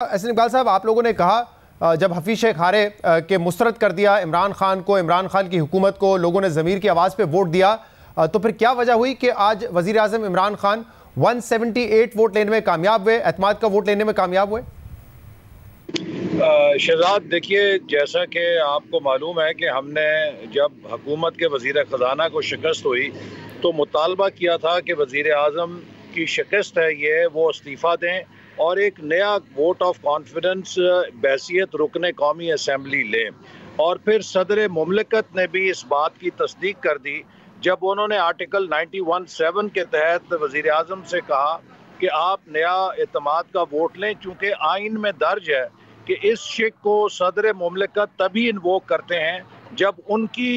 एहसन इकबाल साहब, आप लोगों ने कहा जब हफीज शेख हारे के मुस्तरद कर दिया इमरान खान को, इमरान खान की हुकूमत को लोगों ने ज़मीर की आवाज़ पे वोट दिया, तो फिर क्या वजह हुई कि आज वज़ीर आज़म इमरान खान 178 वोट लेने में कामयाब हुए, एतमाद का वोट लेने में कामयाब हुए? शहजाद, देखिए, जैसा कि आपको मालूम है कि हमने जब हुकूमत के वज़ीर ख़जाना को शिकस्त हुई तो मुतालबा किया था कि वज़ीर आज़म की शिकस्त है ये, वो इस्तीफ़ा दें और एक नया वोट ऑफ कॉन्फिडेंस बहैसियत रुकन कौमी असम्बली लें। और फिर सदर मुमलिकत ने भी इस बात की तस्दीक कर दी जब उन्होंने आर्टिकल 91(7) के तहत वज़ीर आज़म से कहा कि आप नया एतमाद का वोट लें, चूँकि आइन में दर्ज है कि इस शिक को सदर मुमलिकत तभी इन्वोक करते हैं जब उनकी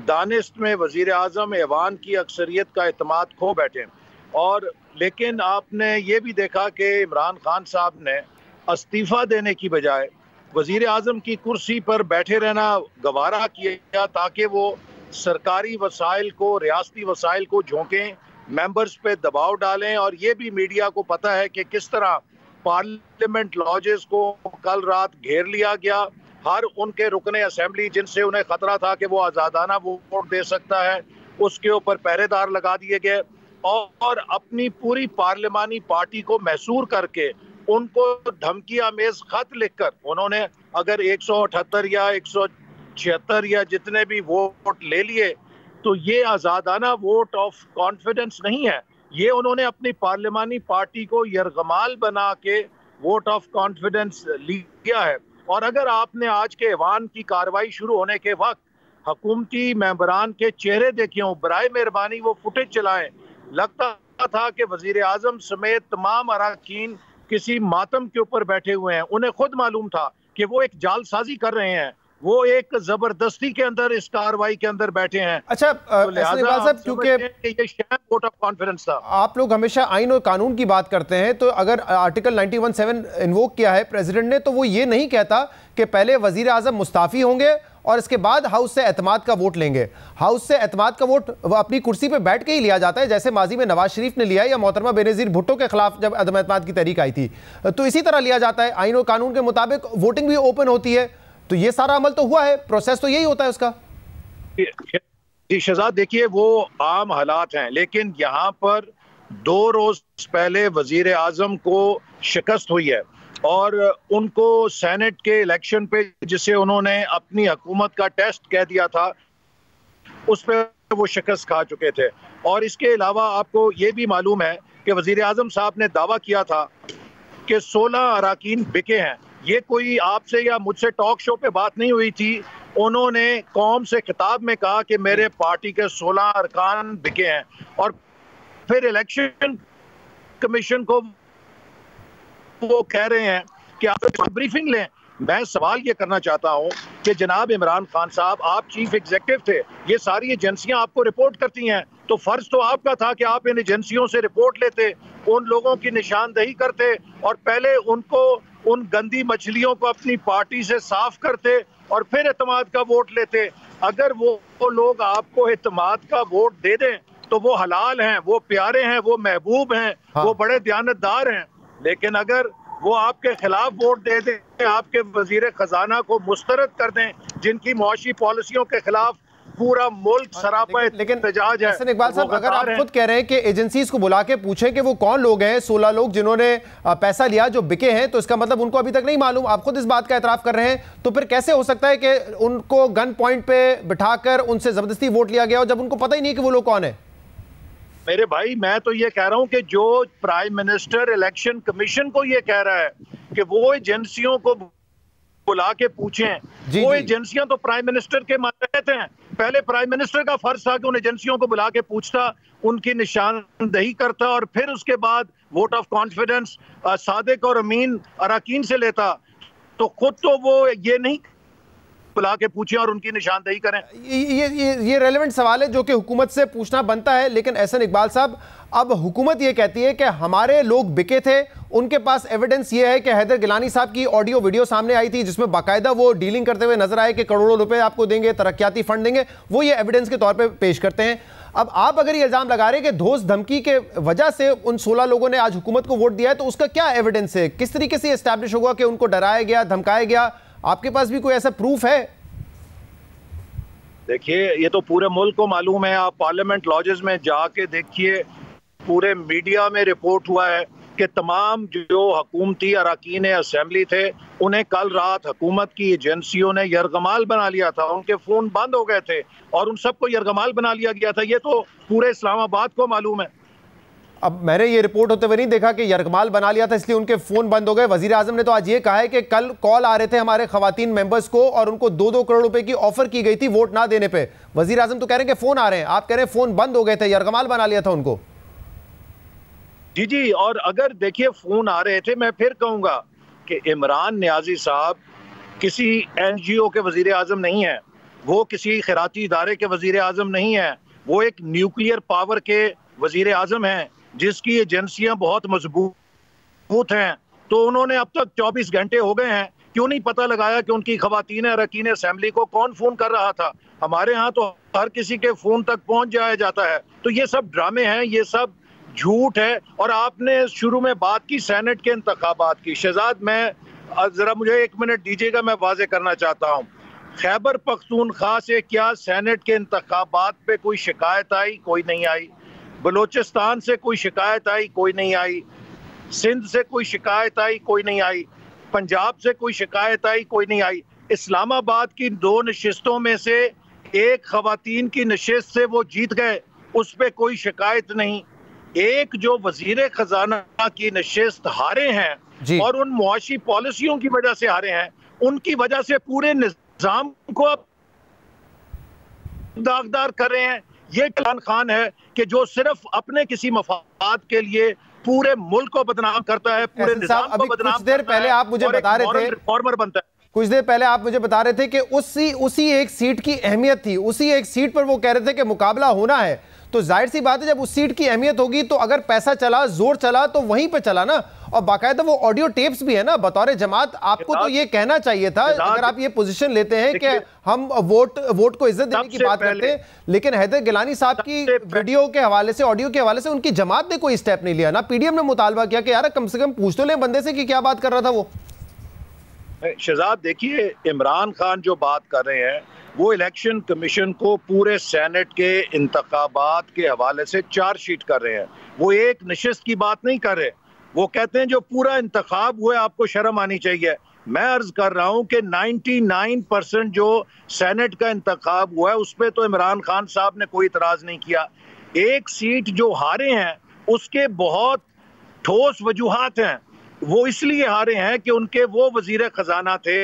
दानिश में वज़ीर आज़म ऐवान की अक्सरियत का एतमाद खो बैठें। और लेकिन आपने ये भी देखा कि इमरान खान साहब ने इस्तीफ़ा देने की बजाय वज़ीर आज़म की कुर्सी पर बैठे रहना गवारा किया ताकि वो सरकारी वसाइल को, रियासती वसाइल को झोंकें, मेंबर्स पे दबाव डालें। और ये भी मीडिया को पता है कि किस तरह पार्लियामेंट लॉजेस को कल रात घेर लिया गया। हर उनके रुकने असेंबली जिनसे उन्हें खतरा था कि वो आज़ादाना वोट दे सकता है, उसके ऊपर पहरेदार लगा दिए गए और अपनी पूरी पार्लिमानी पार्टी को मैसूर करके उनको धमकी आमेज खत लिखकर उन्होंने अगर 178 या 176 या जितने भी वोट ले लिए तो ये आज़ादाना वोट ऑफ कॉन्फिडेंस नहीं है, ये उन्होंने अपनी पार्लिमानी पार्टी को यरगमाल बना के वोट ऑफ कॉन्फिडेंस लिया है। और अगर आपने आज के ऐवान की कार्रवाई शुरू होने के वक्त हुकूमती मेंबरान के चेहरे देखे हों, बराए मेहरबानी वो फुटेज चलाएं, लगता था कि वजीर आजम समेत तमाम अरकान किसी मातम के ऊपर बैठे हुए हैं। उन्हें खुद मालूम था कि वो एक जालसाजी कर रहे हैं, वो एक जबरदस्ती के अंदर इस कार्रवाई के अंदर बैठे हैं। अच्छा, तो क्योंकि ये वोट ऑफ कॉन्फिडेंस था। आप लोग हमेशा आइन और कानून की बात करते हैं, तो अगर आर्टिकल 91(7) इन्वोक किया है प्रेसिडेंट ने, तो वो ये नहीं कहता कि पहले वजीर आजम मुस्ताफी होंगे और इसके बाद हाउस से एतमाद का वोट लेंगे। हाउस से एतमाद का वोट वो अपनी कुर्सी पे बैठ के ही लिया जाता है, जैसे माजी में नवाज शरीफ ने लिया या मोहतरमा बेनज़ीर भुट्टो के खिलाफ जब अदम एतमाद की तहरीक आई थी, तो इसी तरह लिया जाता है। आइन और कानून के मुताबिक वोटिंग भी ओपन होती है, तो ये सारा अमल तो हुआ है, प्रोसेस तो यही होता है उसका। जी शहजाद, देखिए, वो आम हालात हैं, लेकिन यहाँ पर 2 रोज पहले वजीर आजम को शिकस्त हुई है और उनको सेनेट के इलेक्शन पे जिसे उन्होंने अपनी हुकूमत का टेस्ट कह दिया था, उस पर वो शिकस्त खा चुके थे। और इसके अलावा आपको ये भी मालूम है कि वजीर आजम साहब ने दावा किया था कि 16 अरकान बिके हैं। ये कोई आपसे या मुझसे टॉक शो पे बात नहीं हुई थी, उन्होंने कौम से खिताब में कहा कि मेरे पार्टी के 16 अरकान बिके हैं। और फिर इलेक्शन कमीशन को वो कह रहे हैं कि आप ब्रीफिंग लें। मैं सवाल ये करना चाहता हूं कि जनाब इमरान खान साहब, आप चीफ एग्जीक्यूटिव थे, ये सारी एजेंसियां आपको रिपोर्ट करती हैं, तो फर्ज तो आपका था कि आप इन एजेंसियों से रिपोर्ट लेते, उन लोगों की निशानदेही करते और पहले उनको, उन गंदी मछलियों को अपनी पार्टी से साफ करते और फिर एतमाद का वोट लेते। अगर वो लोग आपको एतमाद का वोट दे दें तो वो हलाल हैं, वो प्यारे हैं, वो महबूब हैं, हाँ। वो बड़े दयानतदार हैं। लेकिन अगर वो आपके खिलाफ वोट दे दें, आपके वजीर खजाना को मुस्तरद कर दें, जिनकी मुआशी पॉलिसियों के खिलाफ पूरा मुल्क सरापा एहतजाज है। इकबाल साहब, अगर आप खुद कह रहे हैं कि एजेंसीज को बुला के पूछें कि वो कौन लोग हैं, 16 लोग जिन्होंने पैसा लिया जो बिके हैं, तो इसका मतलब उनको अभी तक नहीं मालूम। आप खुद इस बात का एतराफ कर रहे हैं, तो फिर कैसे हो सकता है कि उनको गन पॉइंट पे बिठाकर उनसे जबरदस्ती वोट लिया गया हो जब उनको पता ही नहीं कि वो लोग कौन है? मेरे भाई, मैं तो ये कह रहा हूं कि जो प्राइम मिनिस्टर इलेक्शन कमीशन को ये कह रहा है कि वो एजेंसियों को बुला के पूछें, वो एजेंसियां तो प्राइम मिनिस्टर के मातहत हैं। पहले प्राइम मिनिस्टर का फर्ज था कि उन एजेंसियों को बुला के पूछता, उनकी निशानदेही करता और फिर उसके बाद वोट ऑफ कॉन्फिडेंस सादिक और अमीन अरकान से लेता। तो खुद तो वो ये नहीं बुला के पूछें और उनकी निशानदेही करें। ये रेलेवेंट सवाल है जो कि हुकूमत से पूछना बनता है। लेकिन एहसन इकबाल साहब, अब हुकूमत ये कहती है कि हमारे लोग बिके थे, उनके पास एविडेंस ये है कि हैदर गिलानी साहब की ऑडियो वीडियो सामने आई थी जिसमें बाकायदा वो डीलिंग करते हुए नजर आए कि करोड़ों रुपए आपको देंगे, तरक्याती फंड देंगे, वो ये एविडेंस के तौर पे पेश करते हैं। अब आप अगर ये इल्जाम लगा रहे हैं कि धोस धमकी के वजह से उन 16 लोगों ने आज हुकूमत को वोट दिया है, तो उसका क्या एविडेंस है? किस तरीके से एस्टैब्लिश होगा कि उनको डराया गया, धमकाया गया? आपके पास भी कोई ऐसा प्रूफ है? देखिए, ये तो पूरे मुल्क को मालूम है। आप पार्लियामेंट लॉजेस में जाके देखिए, पूरे मीडिया में रिपोर्ट हुआ है कि तमाम जो हुकूमती अरकान असेंबली थे, उन्हें कल रात हुकूमत की एजेंसियों ने यरगमाल बना लिया था। उनके फ़ोन बंद हो गए थे और उन सबको यरगमाल बना लिया गया था। ये तो पूरे इस्लामाबाद को मालूम है। अब मैंने ये रिपोर्ट होते हुए नहीं देखा कि यरगमाल बना लिया था इसलिए उनके फ़ोन बंद हो गए। वज़ीर आज़म ने तो आज ये कहा है कि कल कॉल आ रहे थे हमारे ख़वातीन मेंबर्स को और उनको 2-2 करोड़ रुपए की ऑफर की गई थी वोट ना देने पे। वज़ीर आज़म तो कह रहे हैं कि फ़ोन आ रहे हैं, आप कह रहे हैं फ़ोन बंद हो गए थे, यरगमाल बना लिया था उनको। जी, और अगर देखिए फ़ोन आ रहे थे, मैं फिर कहूँगा कि इमरान नियाज़ी साहब किसी NGO के वज़ीर आज़म नहीं है, वो किसी खैराती इदारे के वज़ीर आज़म नहीं है, वो एक न्यूक्लियर पावर के वज़ीर आज़म हैं जिसकी एजेंसियां बहुत मजबूत हैं। तो उन्होंने अब तक 24 घंटे हो गए हैं, क्यों नहीं पता लगाया कि उनकी खवातीन अरकान असेंबली को कौन फ़ोन कर रहा था? हमारे यहाँ तो हर किसी के फ़ोन तक पहुँच जाया जाता है। तो ये सब ड्रामे हैं, ये सब झूठ है। और आपने शुरू में बात की सेनेट के इंतखाबात की। शहजाद, मैं ज़रा मुझे 1 मिनट दीजिएगा, मैं वाज़े करना चाहता हूँ। खैबर पख्तूनख्वा से क्या सेनेट के इंतखाबात पे कोई शिकायत आई? कोई नहीं आई। बलूचिस्तान से कोई शिकायत आई? कोई नहीं आई। सिंध से कोई शिकायत आई? कोई नहीं आई। पंजाब से कोई शिकायत आई? कोई नहीं आई। इस्लामाबाद की 2 नशिस्तों में से एक खवातीन की नशिस्त से वो जीत गए, उस पर कोई शिकायत नहीं। एक जो वजीर खजाना की नशिस्त हारे हैं और उन मुआशी पॉलिसियों की वजह से हारे हैं, उनकी वजह से पूरे निजाम को अब दागदार कर रहे हैं। ये इमरान खान है कि जो सिर्फ अपने किसी मफाद के लिए पूरे मुल्क को बदनाम करता है, पूरे निजाम को बदनाम कुछ देर पहले आप मुझे बता रहे थे, रिफॉर्मर बनता है। कुछ देर पहले आप मुझे बता रहे थे कि उसी एक सीट की अहमियत थी, उसी एक सीट पर वो कह रहे थे कि मुकाबला होना है। तो जाहिर सी बात है जब उस सीट की अहमियत होगी तो अगर पैसा चला, जोर चला तो वहीं पे चला ना। और बाकायदा वो ऑडियो टेप्स भी है ना। बतौर जमात आपको तो ये कहना चाहिए था, अगर आप ये पोजीशन लेते हैं कि हम वोट को इज्जत देने की बात करते हैं, लेकिन हैदर गिलानी साहब की वीडियो के हवाले से, ऑडियो के हवाले से उनकी जमात ने कोई स्टेप नहीं लिया ना। पीडीएम ने मुतालबा किया कि यार कम से कम पूछ तो लें बंदे से कि क्या बात कर रहा था वो। शहजाद, देखिए, इमरान खान जो बात कर रहे हैं वो इलेक्शन कमीशन को पूरे सेनेट के इंतखाबात के हवाले से चार्जशीट कर रहे हैं। वो एक नशिस्त की बात नहीं कर रहे। वो कहते हैं जो पूरा इंतखाब हुआ है आपको शर्म आनी चाहिए। मैं अर्ज कर रहा हूं कि 99% जो सेनेट का इंतखाब हुआ है उस पर तो इमरान खान साहब ने कोई इतराज नहीं किया। एक सीट जो हारे हैं उसके बहुत ठोस वजूहात हैं। वो इसलिए हारे हैं कि उनके वो वजीर खजाना थे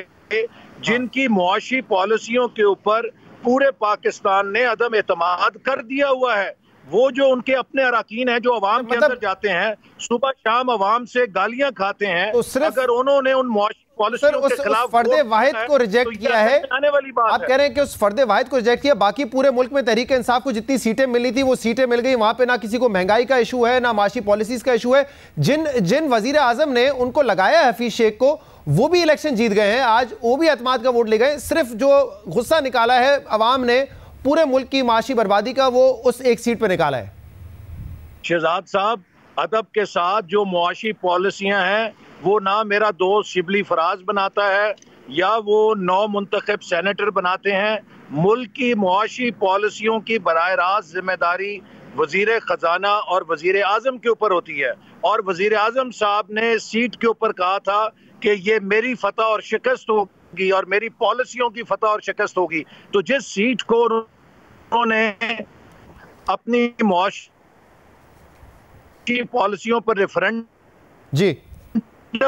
जिनकी मुआशी पॉलिसियों के ऊपर पूरे पाकिस्तान ने अदम एतमाद कर दिया हुआ है। वो जो उनके अपने अरकान हैं जो अवाम के अंदर जाते हैं, सुबह शाम अवाम से गालियां खाते हैं, तो अगर उन्होंने उन मुआशी पॉलिसियों के खिलाफ फर्दे वाहिद को रिजेक्ट किया है, आने वाली बात आप कह रहे हैं कि उस फर्दे वाहिद को रिजेक्ट किया, बाकी पूरे मुल्क में तहरीक इंसाफ को जितनी सीटें मिली थी वो सीटें मिल गई। वहां पे ना किसी को महंगाई का इशू है, ना माशी पॉलिसीज का इशू है। जिन वजीर आजम ने उनको लगाया हफीज शेख को, वो भी इलेक्शन जीत गए हैं, आज वो भी एतमाद का वोट ले गए। सिर्फ जो गुस्सा निकाला है अवाम ने पूरे मुल्क की माशी बर्बादी का, वो उस एक सीट पर निकाला है। शहजाद साहब, अदब के साथ जो मुआशी पॉलिसियां हैं वो ना मेरा दोस्त शिबली फराज बनाता है या वो 9 मुंतखब सेनेटर बनाते हैं। मुल्क की मुआशी पॉलिसियों की बराह रास्त जिम्मेदारी वजीर खजाना और वजीर आजम के ऊपर होती है। और वजीर आजम साहब ने सीट के ऊपर कहा था कि ये मेरी फतह और शिकस्त होगी और मेरी पॉलिसियों की फतह और शिकस्त होगी। तो जिस सीट को उन्होंने अपनी मुआशी पॉलिसियों पर रेफरेंडम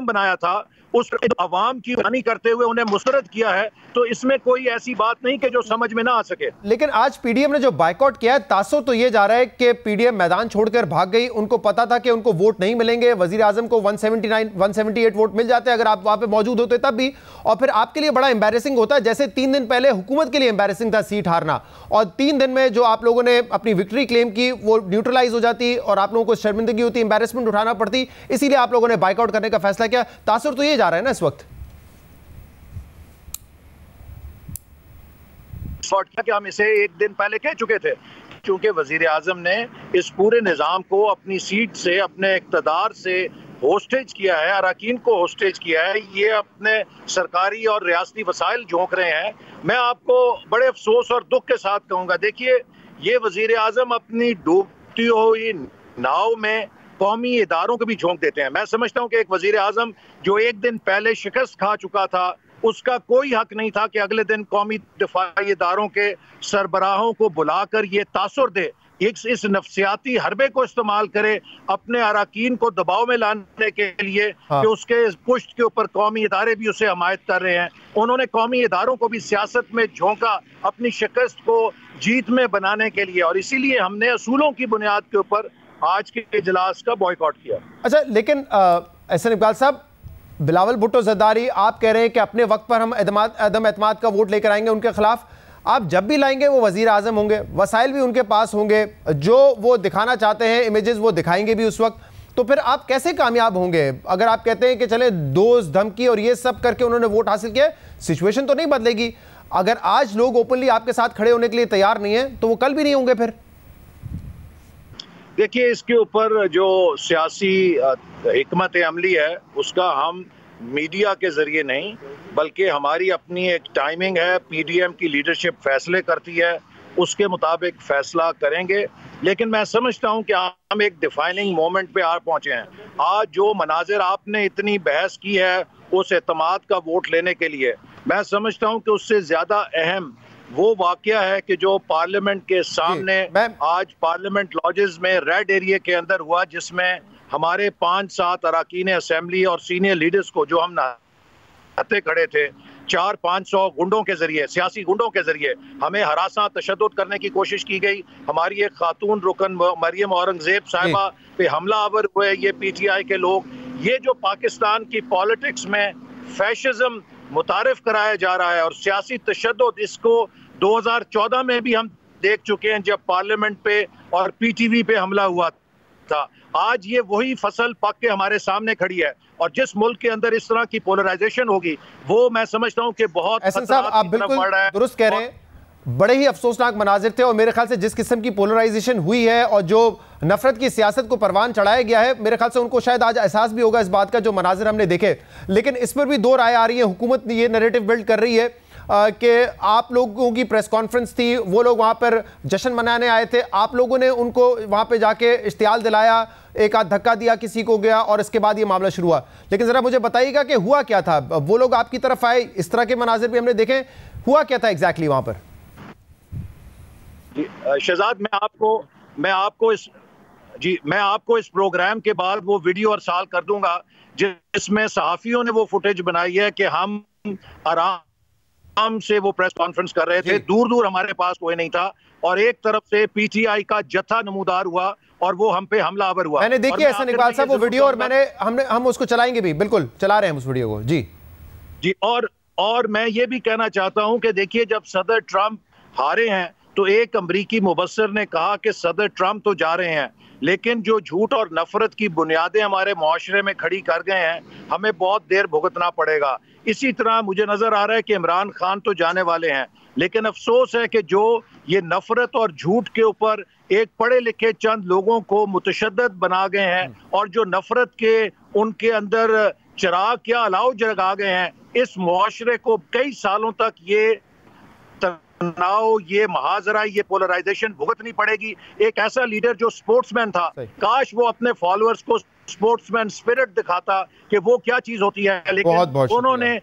बनाया था, उस अवाम की रानी करते हुए उन्हें मुस्तरद किया है, तो इसमें कोई ऐसी बात नहीं कि जो समझ में ना आ सके। लेकिन आज पीडीएम ने जो बायकॉट किया है, तासुर तो ये जा रहा है कि पीडीएम मैदान छोड़कर भाग गई। उनको पता था कि उनको वोट नहीं मिलेंगे, वजीर आजम को 178 वोट मिल जाते अगर आप वहां पे मौजूद होते तब भी। और फिर आपके लिए बड़ा एम्बैरेसिंग होता है, जैसे 3 दिन पहले हुकूमत के लिए एम्बैरेसिंग था सीट हारना, और 3 दिन में जो आप लोगों ने अपनी विक्ट्री क्लेम की वो न्यूट्रलाइज हो जाती और आप लोगों को शर्मिंदगी होती, एम्बैरेसमेंट उठाना पड़ती, इसीलिए आप लोगों ने बायकॉट करने का फैसला किया। तासुर तो ये जा रहा है ना इस वक्त कि हम इसे 1 दिन पहले कह चुके थे चूंकि वजीर आजम ने इस पूरे निज़ाम को अपनी सीट से, अपने इक़्तिदार से होस्टेज किया है, अराकीन को होस्टेज किया है, ये अपने सरकारी और रियासती वसाइल झोंक रहे हैं। मैं आपको बड़े अफसोस और दुख के साथ कहूँगा, देखिए ये वजीर आजम अपनी डूबती हुई नाव में कौमी इदारों को भी झोंक देते हैं। मैं समझता हूँ कि एक वजीर आजम जो एक दिन पहले शिकस्त खा चुका था, उसका कोई हक नहीं था कि अगले दिन कौमी दिफाई इदारों के सरबराहों को बुलाकर ये तासुर दे, इस नफ्सियाती हरबे को इस्तेमाल करे अपने अराकीन को दबाव में लाने के लिए कि उसके पुश्त के ऊपर कौमी इदारे भी उसे हमायत कर रहे हैं। उन्होंने कौमी इदारों को भी सियासत में झोंका अपनी शिकस्त को जीत में बनाने के लिए, और इसीलिए हमने असूलों की बुनियाद के ऊपर आज के इजलास का बॉयकॉट किया। अच्छा, लेकिन एहसन इकबाल साहब, बिलावल भुट्टो ज़रदारी आप कह रहे हैं कि अपने वक्त पर हम अदम एतमाद का वोट लेकर आएंगे उनके खिलाफ। आप जब भी लाएंगे वो वजीर आजम होंगे, वसाइल भी उनके पास होंगे, जो वो दिखाना चाहते हैं इमेजेस वो दिखाएंगे भी उस वक्त। तो फिर आप कैसे कामयाब होंगे अगर आप कहते हैं कि चले दोस्त धमकी और ये सब करके उन्होंने वोट हासिल किया? सिचुएशन तो नहीं बदलेगी। अगर आज लोग ओपनली आपके साथ खड़े होने के लिए तैयार नहीं है तो वो कल भी नहीं होंगे। फिर देखिए, इसके ऊपर जो सियासी हिकमत अमली है उसका हम मीडिया के जरिए नहीं बल्कि हमारी अपनी एक टाइमिंग है, पीडीएम की लीडरशिप फैसले करती है, उसके मुताबिक फैसला करेंगे। लेकिन मैं समझता हूं कि हम एक डिफाइनिंग मोमेंट पे आ पहुंचे हैं। आज जो मनाजिर आपने इतनी बहस की है उस एतमाद का वोट लेने के लिए, मैं समझता हूं कि उससे ज्यादा अहम वो वाकया है कि जो पार्लियामेंट के सामने आज पार्लियामेंट लॉजेस में रेड एरिया के अंदर हुआ, जिसमें हमारे 5-7 अराकीन असेंबली और सीनियर लीडर्स को जो हम नहाते खड़े थे 400-500 गुंडों के जरिए, सियासी गुंडों के जरिए हमें हरासा तशद्दुद करने की कोशिश की गई। हमारी एक खातून रुकन मरियम औरंगजेब साहिबा पे हमला आवर हुए ये पीटीआई के लोग। ये जो पाकिस्तान की पॉलिटिक्स में फैशिज्म मुतारिफ कराया जा रहा है और सियासी तशद्दुद, इसको 2014 में भी हम देख चुके हैं जब पार्लियामेंट पे और पीटीवी पे हमला हुआ था। आज ये वही फसल पक के हमारे सामने खड़ी है, और जिस मुल्क के अंदर इस तरह की पोलराइजेशन होगी वो मैं समझता हूं कि बहुत एहसन साहब, आप बिल्कुल दुरुस्त कह रहे हैं। बड़े ही अफसोसनाक मनाजिर थे, और मेरे ख्याल से जिस किस्म की पोलराइजेशन हुई है और जो नफरत की सियासत को परवान चढ़ाया गया है, मेरे ख्याल से उनको शायद आज एहसास भी होगा इस बात का जो मनाजिर हमने देखे। लेकिन इस पर भी दो राय आ रही है। हुकूमत ये नैरेटिव बिल्ड कर रही है कि आप लोगों की प्रेस कॉन्फ्रेंस थी, वो लोग वहाँ पर जश्न मनाने आए थे, आप लोगों ने उनको वहाँ पे जाके इश्तियाल दिलाया, एक आध धक्का दिया किसी को गया, और इसके बाद ये मामला शुरू हुआ। लेकिन ज़रा मुझे बताइएगा कि हुआ क्या था? वो लोग आपकी तरफ आए, इस तरह के मनाजिर भी हमने देखे, हुआ क्या था एग्जैक्टली वहाँ पर? शहजाद, मैं आपको इस प्रोग्राम के बाद वो वीडियो अरसाल कर दूंगा जिसमें सहाफियों ने वो फुटेज बनाई है कि हम आराम से वो प्रेस कॉन्फ्रेंस कर रहे थे, दूर दूर हमारे पास कोई नहीं था, और एक तरफ से पीटीआई का जत्था नमूदार हुआ और वो हम पे हमलावर हुआ। मैंने देखी है एहसन इकबाल साहब वो वीडियो, और हम उसको चलाएंगे भी, बिल्कुल चला रहे हैं उस वीडियो को। जी, और मैं ये भी कहना चाहता हूं कि देखिए, जब सदर ट्रंप हारे हैं तो एक अमरीकी मुबस्सिर ने कहा कि सदर ट्रंप तो जा रहे हैं, लेकिन जो झूठ और नफरत की बुनियादें हमारे मुआशरे में खड़ी कर गए हैं, हमें बहुत देर भुगतना पड़ेगा। इसी तरह मुझे नजर आ रहा है कि इमरान खान तो जाने वाले हैं, लेकिन अफसोस है कि जो ये नफरत और झूठ के ऊपर एक पढ़े लिखे चंद लोगों को मुतशद्दद बना गए हैं, और जो नफरत के उनके अंदर चिराग या अलाव जगा गए हैं, इस मुआशरे को कई सालों तक ये तनाव, ये महाजरा, ये पोलराइजेशन भुगतनी पड़ेगी। एक ऐसा लीडर जो स्पोर्ट्समैन था, काश वो अपने फॉलोअर्स को स्पोर्ट्समैन स्पिरिट दिखाता कि वो क्या चीज होती है, लेकिन उन्होंने